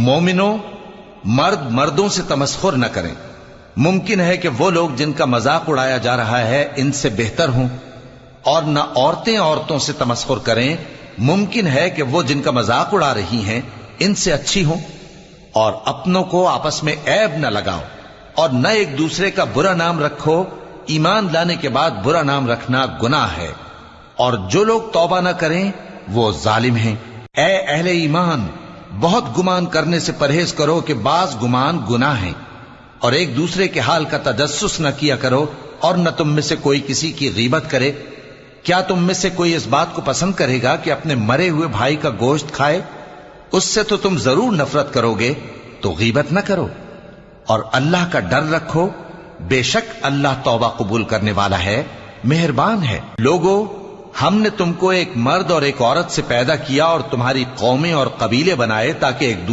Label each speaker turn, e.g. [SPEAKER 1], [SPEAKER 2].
[SPEAKER 1] مومنوں، مرد مردوں سے تمسخر نہ کریں۔ ممکن ہے کہ وہ لوگ جن کا مذاق اڑایا جا رہا ہے ان سے بہتر ہوں، اور نہ عورتیں عورتوں سے تمسخر کریں۔ ممکن ہے کہ وہ جن کا مذاق اڑا رہی ہیں ان سے اچھی ہوں۔ اور اپنوں کو آپس میں عیب نہ لگاؤ، اور نہ ایک دوسرے کا برا نام رکھو۔ ایمان لانے کے بعد برا نام رکھنا گناہ ہے، اور جو لوگ توبہ نہ کریں وہ ظالم ہیں۔ اے اہل ایمان، بہت گمان کرنے سے پرہیز کرو کہ بعض گمان گناہ ہیں، اور ایک دوسرے کے حال کا تجسس نہ کیا کرو، اور نہ تم میں سے کوئی کسی کی غیبت کرے۔ کیا تم میں سے کوئی اس بات کو پسند کرے گا کہ اپنے مرے ہوئے بھائی کا گوشت کھائے؟ اس سے تو تم ضرور نفرت کرو گے، تو غیبت نہ کرو، اور اللہ کا ڈر رکھو۔ بے شک اللہ توبہ قبول کرنے والا ہے، مہربان ہے۔ لوگو، ہم نے تم کو ایک مرد اور ایک عورت سے پیدا کیا اور تمہاری قومیں اور قبیلے بنائے تاکہ ایک